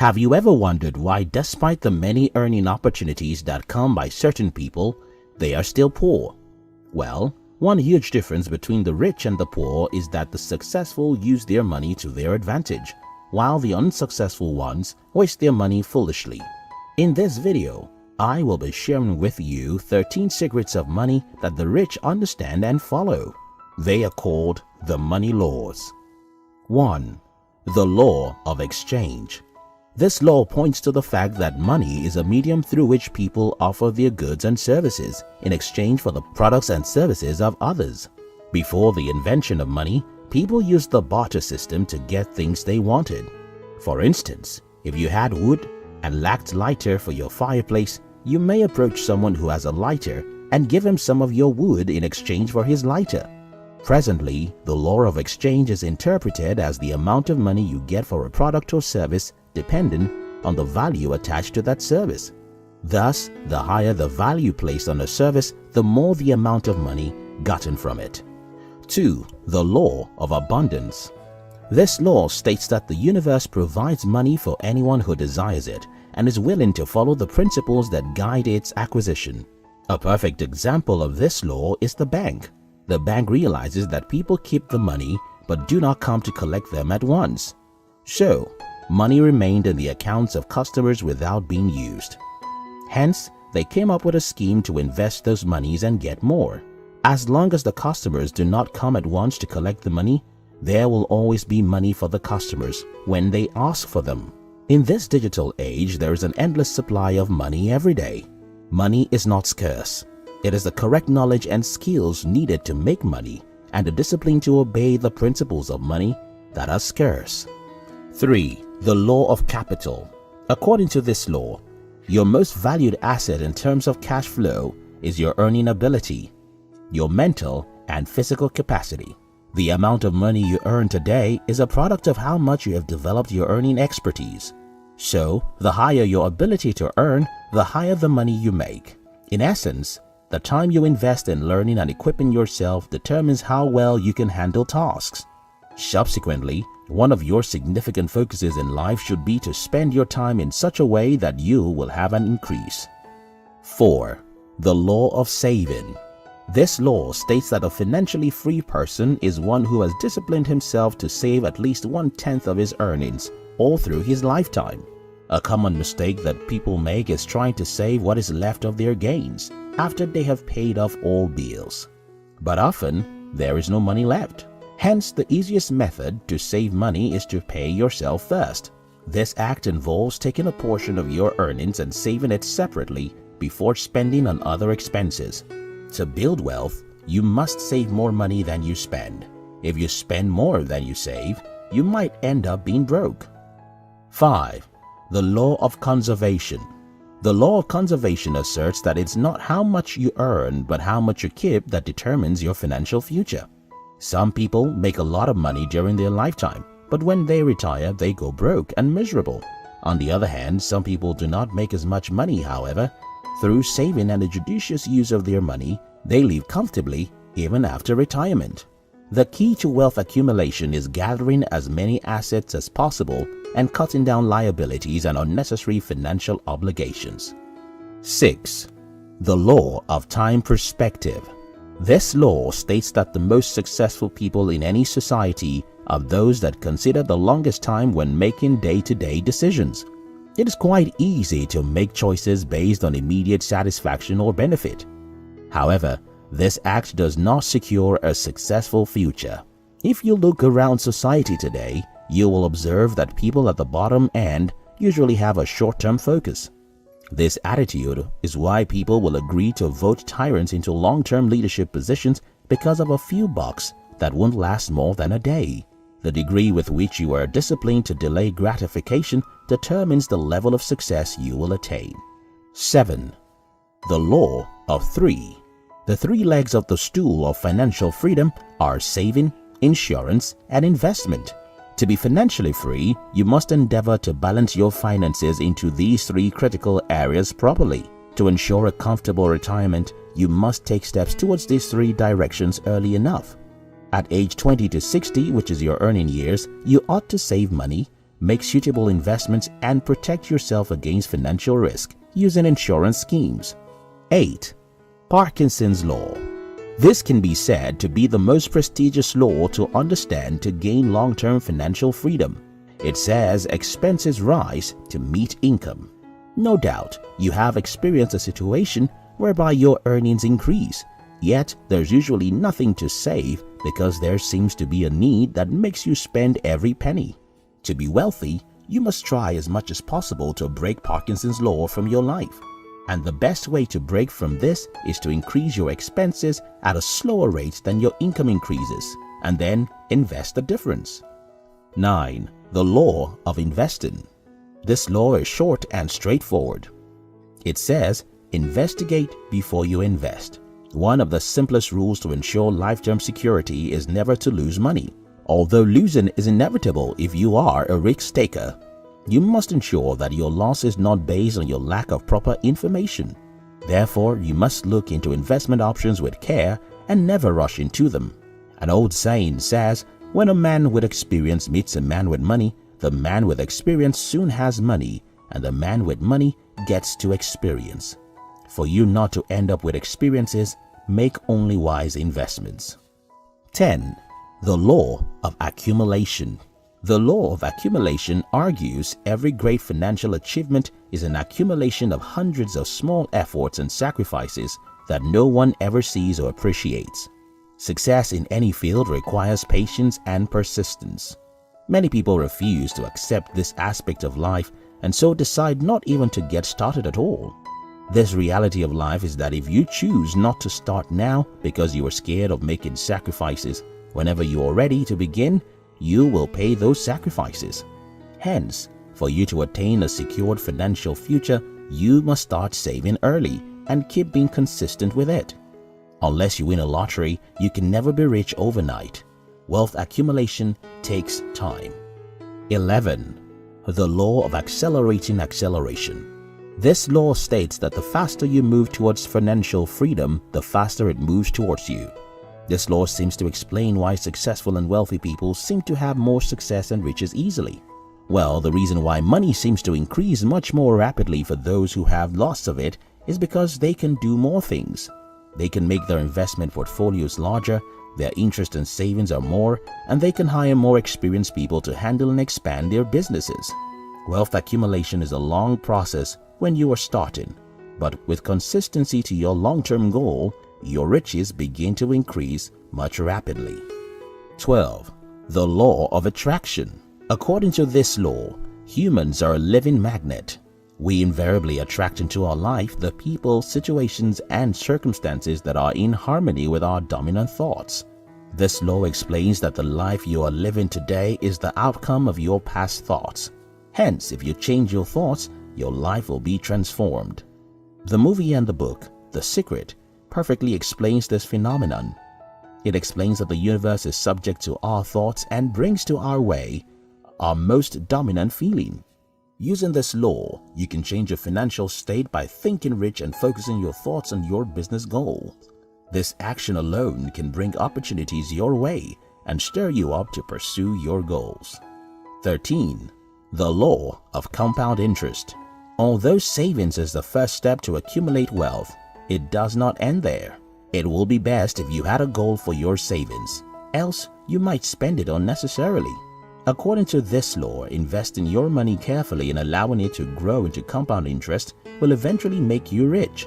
Have you ever wondered why, despite the many earning opportunities that come by certain people, they are still poor? Well, one huge difference between the rich and the poor is that the successful use their money to their advantage, while the unsuccessful ones waste their money foolishly. In this video, I will be sharing with you 13 secrets of money that the rich understand and follow. They are called the money laws. 1. The law of exchange. This law points to the fact that money is a medium through which people offer their goods and services in exchange for the products and services of others. Before the invention of money, people used the barter system to get things they wanted. For instance, if you had wood and lacked lighter for your fireplace, you may approach someone who has a lighter and give him some of your wood in exchange for his lighter. Presently, the law of exchange is interpreted as the amount of money you get for a product or service dependent on the value attached to that service. Thus, the higher the value placed on a service, the more the amount of money gotten from it. 2. The law of abundance. This law states that the universe provides money for anyone who desires it and is willing to follow the principles that guide its acquisition. A perfect example of this law is the bank. The bank realizes that people keep the money but do not come to collect them at once. So, money remained in the accounts of customers without being used. Hence, they came up with a scheme to invest those monies and get more. As long as the customers do not come at once to collect the money, there will always be money for the customers when they ask for them. In this digital age, there is an endless supply of money every day. Money is not scarce. It is the correct knowledge and skills needed to make money and the discipline to obey the principles of money that are scarce. 3. The law of capital. According to this law, your most valued asset in terms of cash flow is your earning ability, your mental and physical capacity. The amount of money you earn today is a product of how much you have developed your earning expertise. So, the higher your ability to earn, the higher the money you make. In essence, the time you invest in learning and equipping yourself determines how well you can handle tasks. Subsequently, one of your significant focuses in life should be to spend your time in such a way that you will have an increase. 4. The law of saving. This law states that a financially free person is one who has disciplined himself to save at least 1/10 of his earnings all through his lifetime. A common mistake that people make is trying to save what is left of their gains after they have paid off all bills. But often, there is no money left. Hence, the easiest method to save money is to pay yourself first. This act involves taking a portion of your earnings and saving it separately before spending on other expenses. To build wealth, you must save more money than you spend. If you spend more than you save, you might end up being broke. 5. The law of conservation. The law of conservation asserts that it's not how much you earn but how much you keep that determines your financial future. Some people make a lot of money during their lifetime, but when they retire, they go broke and miserable. On the other hand, some people do not make as much money, however. Through saving and a judicious use of their money, they live comfortably even after retirement. The key to wealth accumulation is gathering as many assets as possible and cutting down liabilities and unnecessary financial obligations. 6. The law of time perspective. This law states that the most successful people in any society are those that consider the longest time when making day-to-day decisions. It is quite easy to make choices based on immediate satisfaction or benefit. However, this act does not secure a successful future. If you look around society today, you will observe that people at the bottom end usually have a short-term focus. This attitude is why people will agree to vote tyrants into long-term leadership positions because of a few bucks that won't last more than a day. The degree with which you are disciplined to delay gratification determines the level of success you will attain. 7. The law of 3. The 3 legs of the stool of financial freedom are saving, insurance, and investment. To be financially free, you must endeavor to balance your finances into these 3 critical areas properly. To ensure a comfortable retirement, you must take steps towards these 3 directions early enough. At age 20 to 60, which is your earning years, you ought to save money, Make suitable investments and protect yourself against financial risk using insurance schemes. 8. Parkinson's Law. This can be said to be the most prestigious law to understand to gain long-term financial freedom. It says expenses rise to meet income. No doubt, you have experienced a situation whereby your earnings increase, yet there's usually nothing to save because there seems to be a need that makes you spend every penny. To be wealthy, you must try as much as possible to break Parkinson's Law from your life. And the best way to break from this is to increase your expenses at a slower rate than your income increases, and then invest the difference. 9. The Law of Investing. This law is short and straightforward. It says, investigate before you invest. One of the simplest rules to ensure lifetime security is never to lose money. Although losing is inevitable if you are a risk taker, you must ensure that your loss is not based on your lack of proper information. Therefore, you must look into investment options with care and never rush into them. An old saying says, when a man with experience meets a man with money, the man with experience soon has money, and the man with money gets to experience. For you not to end up with experiences, make only wise investments. 10. The Law of Accumulation. The law of accumulation argues every great financial achievement is an accumulation of hundreds of small efforts and sacrifices that no one ever sees or appreciates. Success in any field requires patience and persistence. Many people refuse to accept this aspect of life and so decide not even to get started at all. This reality of life is that if you choose not to start now because you are scared of making sacrifices, whenever you are ready to begin, you will pay those sacrifices. Hence, for you to attain a secured financial future, you must start saving early and keep being consistent with it. Unless you win a lottery, you can never be rich overnight. Wealth accumulation takes time. 11. The Law of Accelerating Acceleration. This law states that the faster you move towards financial freedom, the faster it moves towards you. This law seems to explain why successful and wealthy people seem to have more success and riches easily. Well, the reason why money seems to increase much more rapidly for those who have lots of it is because they can do more things. They can make their investment portfolios larger, their interest and savings are more, and they can hire more experienced people to handle and expand their businesses. Wealth accumulation is a long process when you are starting, but with consistency to your long-term goal, your riches begin to increase much rapidly. 12. The Law of Attraction. According to this law, humans are a living magnet. We invariably attract into our life the people, situations, and circumstances that are in harmony with our dominant thoughts. This law explains that the life you are living today is the outcome of your past thoughts. Hence, if you change your thoughts, your life will be transformed. The movie and the book, The Secret, perfectly explains this phenomenon. It explains that the universe is subject to our thoughts and brings to our way our most dominant feeling. Using this law, you can change your financial state by thinking rich and focusing your thoughts on your business goal. This action alone can bring opportunities your way and stir you up to pursue your goals. 13. The Law of Compound Interest. Although savings is the first step to accumulate wealth, it does not end there. It will be best if you had a goal for your savings, else you might spend it unnecessarily. According to this law, investing your money carefully and allowing it to grow into compound interest will eventually make you rich.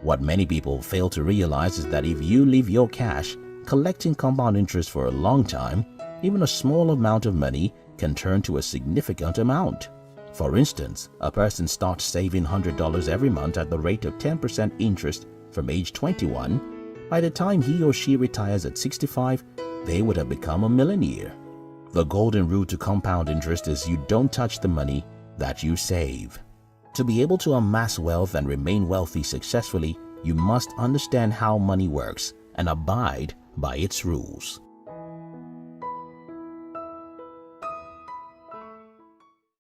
What many people fail to realize is that if you leave your cash collecting compound interest for a long time, even a small amount of money can turn to a significant amount. For instance, a person starts saving $100 every month at the rate of 10% interest from age 21. By the time he or she retires at 65, they would have become a millionaire. The golden rule to compound interest is you don't touch the money that you save. To be able to amass wealth and remain wealthy successfully, you must understand how money works and abide by its rules.